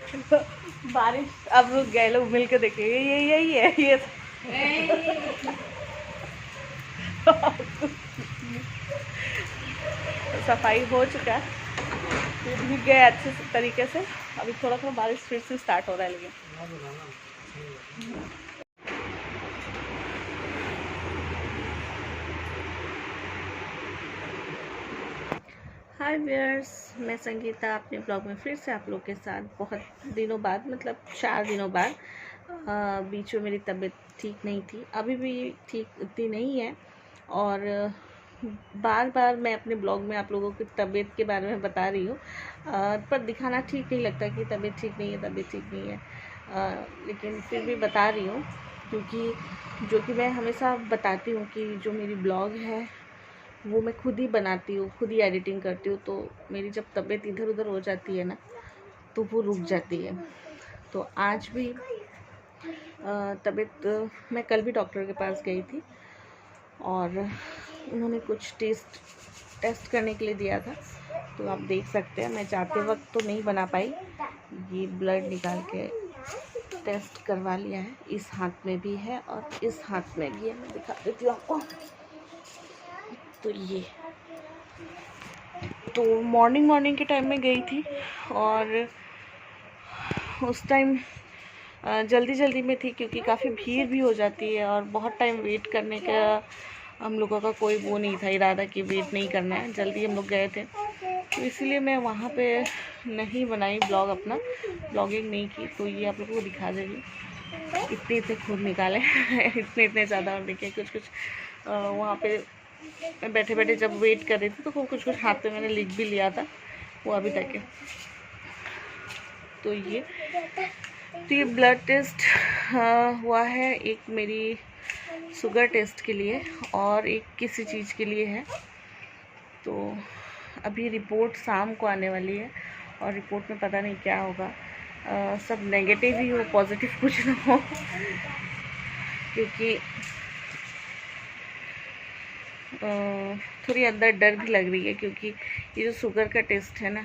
बारिश अब रुक गए, लोग मिल के देखेंगे ये यही है ये। सफाई हो चुका है, भीग गए अच्छे तरीके से। अभी थोड़ा थोड़ा बारिश फिर से स्टार्ट हो रहा है लेकिन। हाय व्यूअर्स, मैं संगीता अपने ब्लॉग में फिर से आप लोग के साथ बहुत दिनों बाद, मतलब 4 दिनों बाद। बीच में मेरी तबीयत ठीक नहीं थी, अभी भी ठीक इतनी नहीं है। और बार बार मैं अपने ब्लॉग में आप लोगों की तबीयत के बारे में बता रही हूँ, पर दिखाना ठीक नहीं लगता कि तबीयत ठीक नहीं है, तबीयत ठीक नहीं है। लेकिन फिर भी बता रही हूँ, क्योंकि जो कि मैं हमेशा बताती हूँ कि जो मेरी ब्लॉग है वो मैं खुद ही बनाती हूँ, खुद ही एडिटिंग करती हूँ। तो मेरी जब तबीयत इधर उधर हो जाती है ना, तो वो रुक जाती है। तो आज भी तबीयत, मैं कल भी डॉक्टर के पास गई थी और उन्होंने कुछ टेस्ट करने के लिए दिया था। तो आप देख सकते हैं, मैं जाते वक्त तो नहीं बना पाई, ये ब्लड निकाल के टेस्ट करवा लिया है। इस हाथ में भी है और इस हाथ में भी है, मैं दिखा देती हूँ आपको। तो ये तो मॉर्निंग के टाइम में गई थी और उस टाइम जल्दी में थी, क्योंकि काफ़ी भीड़ भी हो जाती है और बहुत टाइम वेट करने का हम लोगों का कोई वो नहीं था, इरादा कि वेट नहीं करना है। जल्दी हम लोग गए थे, तो इसलिए मैं वहाँ पे नहीं बनाई ब्लॉग, अपना ब्लॉगिंग नहीं की। तो ये आप लोगों को दिखा देगी, इतने खून निकाले इतने ज़्यादा। और देखिए कुछ वहाँ पे मैं बैठे बैठे जब वेट कर रही थी तो कुछ हाथ पे मैंने लिख भी लिया था, वो अभी तक है। तो ये ब्लड टेस्ट हुआ है, एक मेरी शुगर टेस्ट के लिए और एक किसी चीज़ के लिए है। तो अभी रिपोर्ट शाम को आने वाली है और रिपोर्ट में पता नहीं क्या होगा। सब नेगेटिव ही हो, पॉजिटिव कुछ ना हो, क्योंकि थोड़ी अंदर डर भी लग रही है। क्योंकि ये जो शुगर का टेस्ट है ना,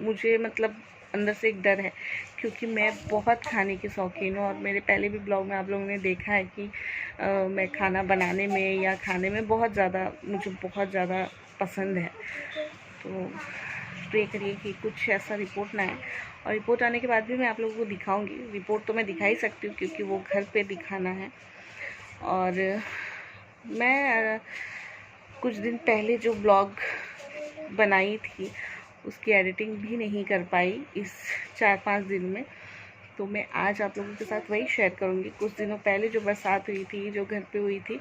मुझे मतलब अंदर से एक डर है, क्योंकि मैं बहुत खाने की शौकीन हूँ। और मेरे पहले भी ब्लॉग में आप लोगों ने देखा है कि मैं खाना बनाने में या खाने में मुझे बहुत ज़्यादा पसंद है। तो प्रे करिए कि कुछ ऐसा रिपोर्ट ना आए। और रिपोर्ट आने के बाद भी मैं आप लोगों को दिखाऊंगी। रिपोर्ट तो मैं दिखा ही सकती हूँ, क्योंकि वो घर पे दिखाना है। और मैं कुछ दिन पहले जो ब्लॉग बनाई थी उसकी एडिटिंग भी नहीं कर पाई इस 4-5 दिन में। तो मैं आज आप लोगों के साथ वही शेयर करूँगी। कुछ दिनों पहले जो बरसात हुई थी, जो घर पे हुई थी,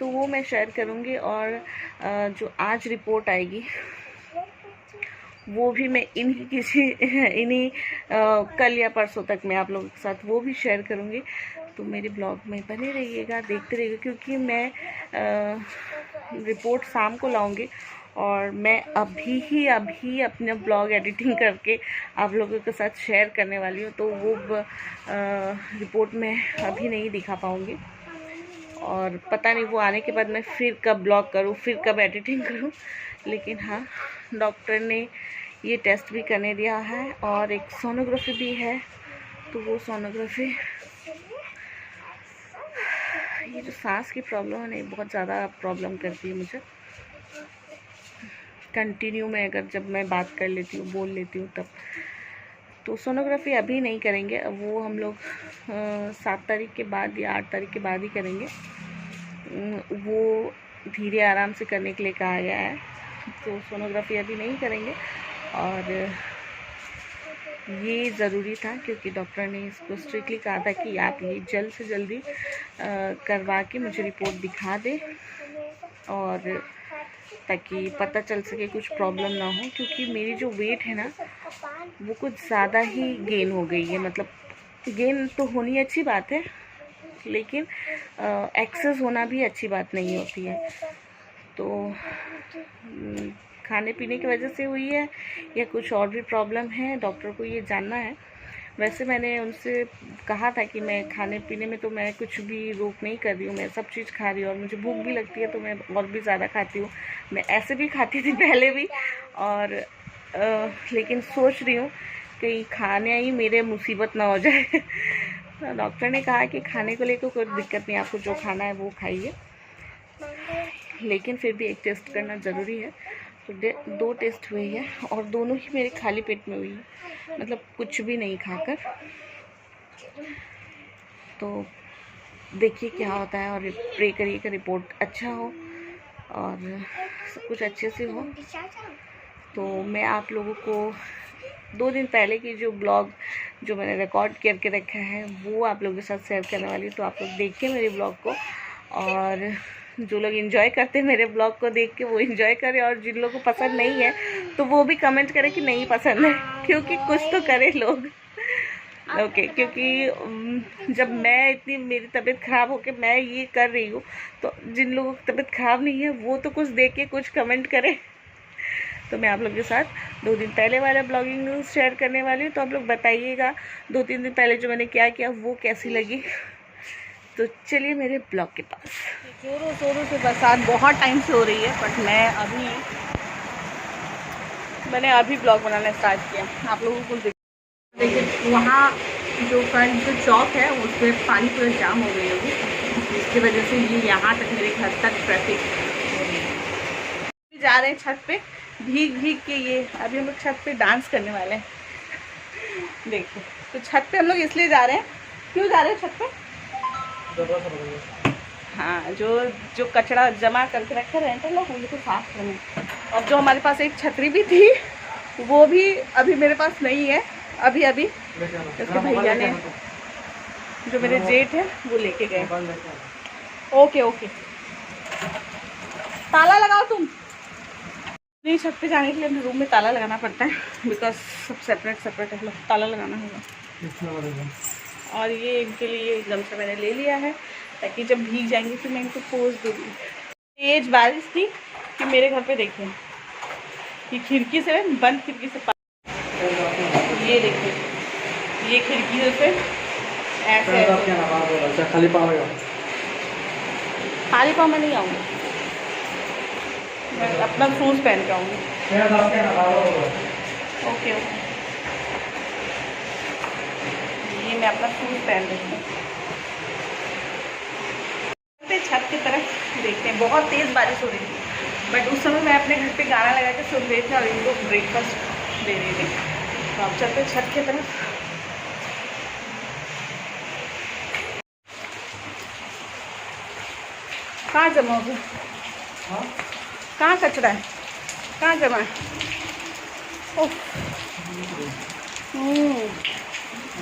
तो वो मैं शेयर करूँगी। और जो आज रिपोर्ट आएगी वो भी मैं इन्हीं कल या परसों तक मैं आप लोगों के साथ वो भी शेयर करूँगी। तो मेरे ब्लॉग में बने रहिएगा, देखते रहिएगा, क्योंकि मैं रिपोर्ट शाम को लाऊंगी और मैं अभी अपना ब्लॉग एडिटिंग करके आप लोगों के साथ शेयर करने वाली हूँ। तो वो रिपोर्ट मैं अभी नहीं दिखा पाऊँगी, और पता नहीं वो आने के बाद मैं फिर कब ब्लॉग करूँ, फिर कब एडिटिंग करूँ। लेकिन हाँ, डॉक्टर ने ये टेस्ट भी करने दिया है और एक सोनोग्राफी भी है। तो वो सोनोग्राफी, ये जो सांस की प्रॉब्लम है ना, बहुत ज़्यादा प्रॉब्लम करती है मुझे। कंटिन्यू में अगर जब मैं बात कर लेती हूँ, बोल लेती हूँ तब। तो सोनोग्राफी अभी नहीं करेंगे, अब वो हम लोग 7 तारीख के बाद या 8 तारीख के बाद ही करेंगे। वो धीरे आराम से करने के लिए कहा गया है, तो सोनोग्राफी अभी नहीं करेंगे। और ये ज़रूरी था, क्योंकि डॉक्टर ने इसको स्ट्रिक्टली कहा था कि आप ये जल्द से जल्दी करवा के मुझे रिपोर्ट दिखा दें, और ताकि पता चल सके कुछ प्रॉब्लम ना हो। क्योंकि मेरी जो वेट है ना, वो कुछ ज़्यादा ही गेन हो गई है। मतलब गेन तो होनी अच्छी बात है, लेकिन एक्सेस होना भी अच्छी बात नहीं होती है। तो खाने पीने की वजह से हुई है या कुछ और भी प्रॉब्लम है, डॉक्टर को ये जानना है। वैसे मैंने उनसे कहा था कि मैं खाने पीने में तो मैं कुछ भी रोक नहीं कर रही हूँ, मैं सब चीज़ खा रही हूँ, और मुझे भूख भी लगती है तो मैं और भी ज़्यादा खाती हूँ। मैं ऐसे भी खाती थी पहले भी, और लेकिन सोच रही हूँ कहीं खाने ही मेरे मुसीबत ना हो जाए। तो डॉक्टर ने कहा कि खाने को लेकर कोई दिक्कत नहीं, आपको जो खाना है वो खाइए, लेकिन फिर भी एक टेस्ट करना ज़रूरी है। तो 2 टेस्ट हुई है और दोनों ही मेरे खाली पेट में हुई है, मतलब कुछ भी नहीं खाकर। तो देखिए क्या होता है और प्रे करिए कि रिपोर्ट अच्छा हो और सब कुछ अच्छे से हो। तो मैं आप लोगों को 2 दिन पहले की जो ब्लॉग जो मैंने रिकॉर्ड करके रखा है वो आप लोगों के साथ शेयर करने वाली हूँ। तो आप लोग देखिए मेरे ब्लॉग को, और जो लोग एंजॉय करते हैं मेरे ब्लॉग को देख के वो एंजॉय करें, और जिन लोगों को पसंद नहीं है तो वो भी कमेंट करें कि नहीं पसंद है, क्योंकि कुछ तो करें लोग। ओके क्योंकि जब मैं इतनी मेरी तबीयत ख़राब होकर मैं ये कर रही हूँ, तो जिन लोगों की तबीयत ख़राब नहीं है वो तो कुछ देख के कुछ कमेंट करें। तो मैं आप लोगों के साथ 2 दिन पहले वाला ब्लॉगिंग न्यूज़ शेयर करने वाली हूँ। तो आप लोग बताइएगा 2-3 दिन पहले जो मैंने क्या किया वो कैसी लगी। तो चलिए मेरे ब्लॉग के पास। जोरों शोरों से बरसात बहुत टाइम से हो रही है, बट मैंने अभी ब्लॉग बनाना स्टार्ट किया। आप लोगों को देखिए वहाँ जो फ्रंट जो चौक है उस पर पानी पूरा जाम हो गई होगी, जिसकी वजह से ये यहाँ तक मेरे घर तक ट्रैफिक हो रही है। जा रहे हैं छत पे भीग भीग के, ये अभी हम लोग छत पे डांस करने वाले हैं। देखो तो छत पे हम लोग इसलिए जा रहे हैं, क्यों जा रहे हैं छत पे? हाँ, जो कचरा जमा करके रखे रेंटर लोग उनको साफ करने। और जो हमारे पास एक छतरी भी थी वो भी अभी मेरे पास नहीं है, अभी उसके भैया ने, जो मेरे जेठ है वो लेके गए। ओके ओके, ताला लगाओ तुम। नहीं, छत पे जाने के लिए अपने रूम में ताला लगाना पड़ता है, बिकॉज सब सेपरेट है, ताला लगाना होगा। और ये इनके लिए एकदम से मैंने ले लिया है ताकि जब भीग जाएंगे फिर मैं इनको पोज दूँगी। तेज बारिश थी कि मेरे घर पे देखिए कि खिड़की से बंद खिड़की से ये देखिए, ये खिड़की से ऐसे खाली पाँव में नहीं आऊँगी, मैं अपना शूज़ पहन के आऊँगी। ओके ओके, ये मैं अपना शूज़ पहन लेती हूँ। छत की तरफ देखते हैं, बहुत तेज़ बारिश हो रही थी, बट उस समय मैं अपने घर पे गाना लगा के सुन रही थी और इनको ब्रेकफास्ट दे रही थी। तो आप चलते छत की तरफ। कहाँ जमा हो गया? कहाँ कचरा है? कहाँ जमा है? ओह,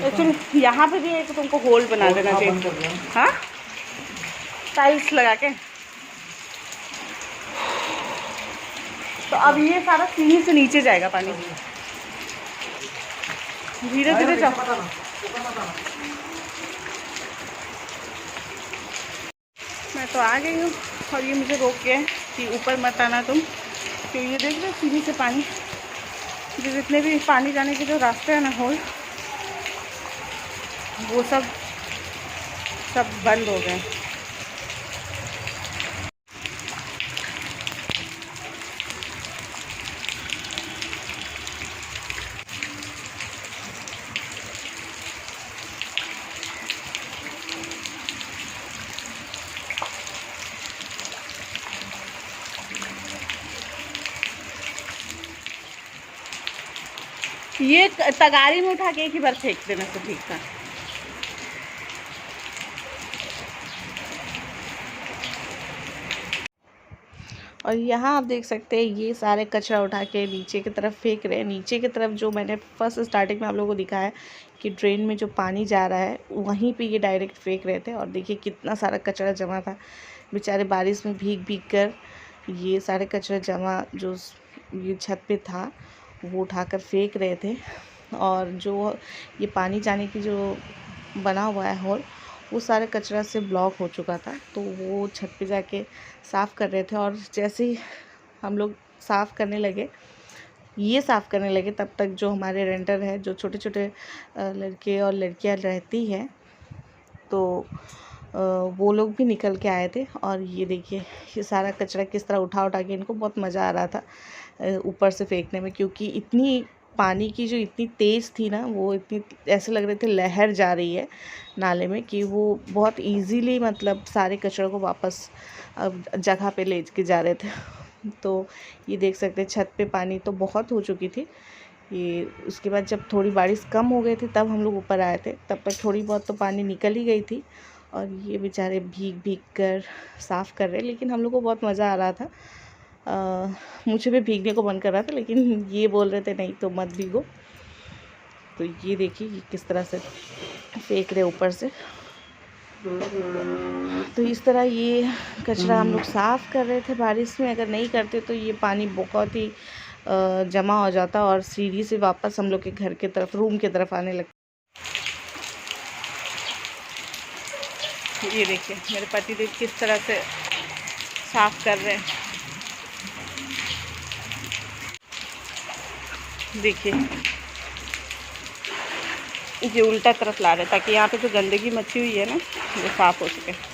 एक्चुअली यहाँ पे भी एक तुमको होल बना देना चाहिए। हाँ, टाइल्स लगा के। तो अब ये सारा सीढ़ी से नीचे जाएगा पानी, धीरे धीरे जाओ। मैं तो आ गई हूँ और ये मुझे रोक गया कि ऊपर मत आना तुम, क्यों ये देख रहे सीढ़ी से पानी, जो जितने भी पानी जाने के जो रास्ते हैं ना होल, वो सब बंद हो गए। ये तगारी में उठा के एक ही बार फेंक देना तो ठीक था। और यहाँ आप देख सकते हैं ये सारे कचरा उठा के नीचे की तरफ फेंक रहे हैं। नीचे की तरफ जो मैंने फर्स्ट स्टार्टिंग में आप लोगों को दिखाया कि ड्रेन में जो पानी जा रहा है वहीं पे ये डायरेक्ट फेंक रहे थे। और देखिए कितना सारा कचरा जमा था, बेचारे बारिश में भीग भीग कर ये सारे कचरा जमा जो ये छत पे था वो उठाकर फेंक रहे थे। और जो ये पानी जाने की जो बना हुआ है होल, वो सारे कचरा से ब्लॉक हो चुका था, तो वो छत पे जाके साफ़ कर रहे थे। और जैसे ही हम लोग साफ़ करने लगे, ये साफ़ करने लगे, तब तक जो हमारे रेंटर है, जो छोटे छोटे लड़के और लड़कियां रहती हैं, तो वो लोग भी निकल के आए थे। और ये देखिए ये सारा कचरा किस तरह उठा के इनको बहुत मज़ा आ रहा था ऊपर से फेंकने में, क्योंकि इतनी पानी की जो इतनी तेज़ थी ना, वो इतनी ऐसे लग रहे थे लहर जा रही है नाले में, कि वो बहुत इजीली मतलब सारे कचड़ों को वापस जगह पे ले के जा रहे थे। तो ये देख सकते हैं छत पे पानी तो बहुत हो चुकी थी। ये उसके बाद जब थोड़ी बारिश कम हो गई थी तब हम लोग ऊपर आए थे, तब तक थोड़ी बहुत तो पानी निकल ही गई थी। और ये बेचारे भीग भीग कर साफ़ कर रहे, लेकिन हम लोग को बहुत मज़ा आ रहा था। मुझे भी भीगने को मन कर रहा था, लेकिन ये बोल रहे थे नहीं तो मत भीगो। तो ये देखिए ये किस तरह से फेंक रहे ऊपर से। तो इस तरह ये कचरा हम लोग साफ़ कर रहे थे बारिश में। अगर नहीं करते तो ये पानी बहुत ही जमा हो जाता और सीढ़ी से वापस हम लोग के घर के तरफ, रूम के तरफ आने लगता। ये देखिए मेरे पति देव किस तरह से साफ़ कर रहे हैं। देखिए ये उल्टा तरफ ला रहे हैं ताकि यहाँ पे जो गंदगी मची हुई है ना वो साफ़ हो सके।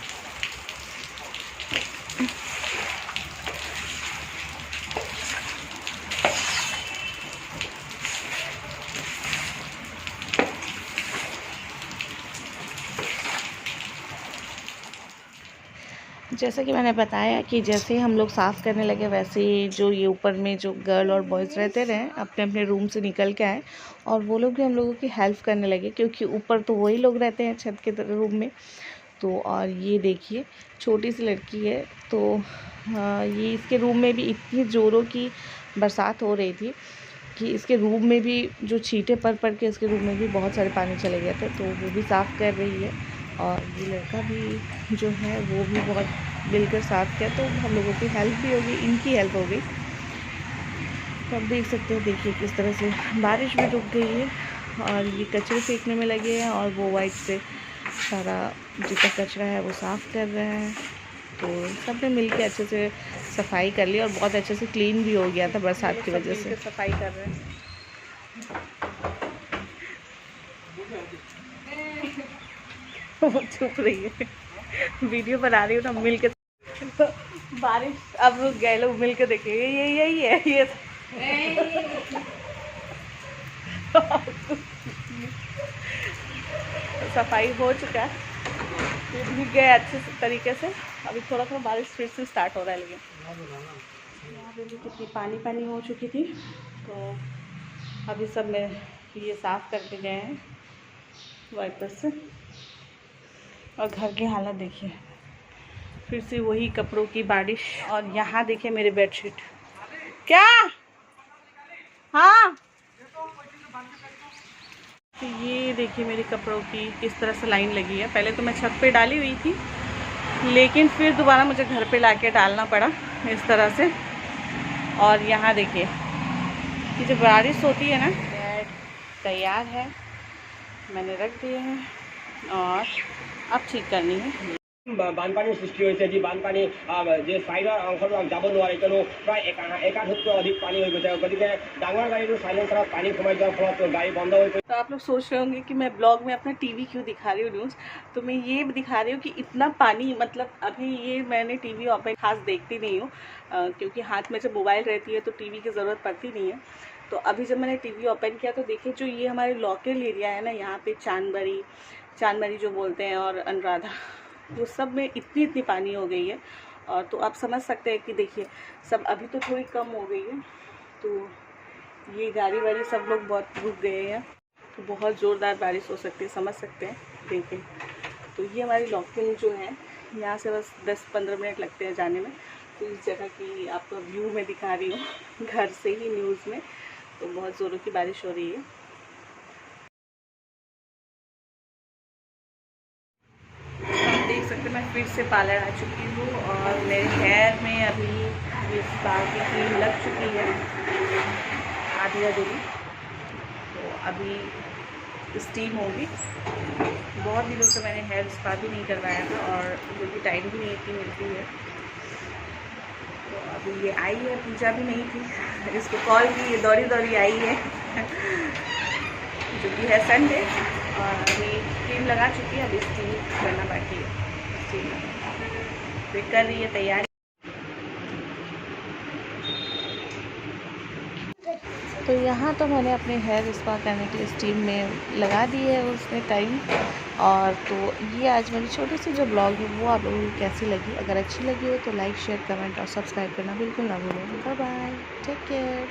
जैसा कि मैंने बताया कि जैसे ही हम लोग साफ़ करने लगे, वैसे ही जो ये ऊपर में जो गर्ल और बॉयज़ रहते रहे अपने अपने रूम से निकल के आए, और वो लोग भी हम लोगों की हेल्प करने लगे, क्योंकि ऊपर तो वही लोग रहते हैं छत के रूम में। तो और ये देखिए छोटी सी लड़की है, तो ये इसके रूम में भी इतनी ज़ोरों की बरसात हो रही थी कि इसके रूम में भी जो छींटे पड़ के इसके रूम में भी बहुत सारे पानी चले गए थे। तो वो भी साफ़ कर रही है, और ये लड़का भी जो है वो भी बहुत मिलकर साफ़ किया। तो हम लोगों की हेल्प भी होगी, इनकी हेल्प हो गई। तो आप देख सकते हैं, देखिए किस तरह से बारिश भी रुक गई है और ये कचरे फेंकने में लगे हैं, और वो वाइट से सारा जितना कचरा है वो साफ़ कर रहे हैं। तो सब ने मिल के अच्छे से सफाई कर ली और बहुत अच्छे से क्लीन भी हो गया था बरसात की वजह से। सफाई कर रहे हैं। चुप रही है, वीडियो बना रही हूँ ना मिल के। बारिश अब रुक गए, लोग मिल के देखेंगे यही है ये। सफाई हो चुका है, भीग गए अच्छे से तरीके से। अभी थोड़ा थोड़ा बारिश फिर से स्टार्ट हो रहा है, लेकिन यहाँ पे भी कितनी पानी पानी हो चुकी थी। तो अभी सब में ये साफ़ करके गए हैं वाइपर से। और घर की हालत देखिए, फिर से वही कपड़ों की बारिश। और यहाँ देखिए मेरे बेडशीट क्या, हाँ तो ये देखिए मेरे कपड़ों की किस तरह से लाइन लगी है। पहले तो मैं छत पे डाली हुई थी, लेकिन फिर दोबारा मुझे घर पे लाके डालना पड़ा इस तरह से। और यहाँ देखिए कि जब बारिश होती है ना, बेड तैयार है, मैंने रख दिए हैं और अब ठीक करनी है। বানপানীৰ সৃষ্টি হৈছে। যি বানপানী যে চাইডৰ অংশটো যাব নোৱাৰে, কিয়নো প্ৰায় একাধতকৈ অধিক পানী হৈ গৈছে। গতিকে ডাঙৰ গাড়ীটো চাইলেঞ্চাৰত পানী সোমাই যোৱাৰ ফলত গাড়ী বন্ধ হৈ গৈছে। तो आप लोग सोच रहे होंगे कि मैं ब्लॉग में अपना टीवी क्यों दिखा रही हूँ न्यूज़। तो मैं ये दिखा रही हूँ कि इतना पानी, मतलब अभी ये मैंने टीवी ओपन खास देखती नहीं हूँ, क्योंकि हाथ में जब मोबाइल रहती है तो टीवी की ज़रूरत पड़ती नहीं है। तो अभी जब मैंने टीवी ओपन किया तो देखिए जो ये हमारे लोकल एरिया है ना, यहाँ पे चांदमरी जो बोलते हैं और अनुराधा, वो सब में इतनी पानी हो गई है। और तो आप समझ सकते हैं कि देखिए सब अभी तो थोड़ी कम हो गई है। तो ये गाड़ी वाड़ी सब लोग बहुत रुक गए हैं, तो बहुत ज़ोरदार बारिश हो सकती है, समझ सकते हैं। देखिए तो ये हमारी लोकल जो है, यहाँ से बस 10-15 मिनट लगते हैं जाने में। तो इस जगह की आपको व्यू में दिखा रही हूँ घर से ही न्यूज़ में। तो बहुत ज़ोरों की बारिश हो रही है। देख सकते हैं मैं फिर से पार्लर आ चुकी हूँ, और मेरे हेयर में अभी इस बार की क्रीम लग चुकी है आधी अधूरी। तो अभी स्टीम होगी। बहुत दिनों से मैंने हेयर स्पा भी नहीं करवाया था, और क्योंकि टाइम भी नहीं इतनी मिलती है। तो अभी ये आई है, पूजा भी नहीं थी, इसको कॉल की, ये दौड़ी आई है जो कि है संडे। और अभी क्रीम लगा चुकी है, अभी स्टीम करना बाकी है। स्टीम तो कर रही है तैयारी। तो यहाँ तो मैंने अपने हेयर स्पा करने के लिए स्टीम में लगा दी है उसने टाइम। और तो ये आज मेरी छोटी सी जो ब्लॉग है वो आप लोगों को कैसी लगी, अगर अच्छी लगी हो तो लाइक शेयर कमेंट और सब्सक्राइब करना बिल्कुल ना भूलें। Bye bye, take care.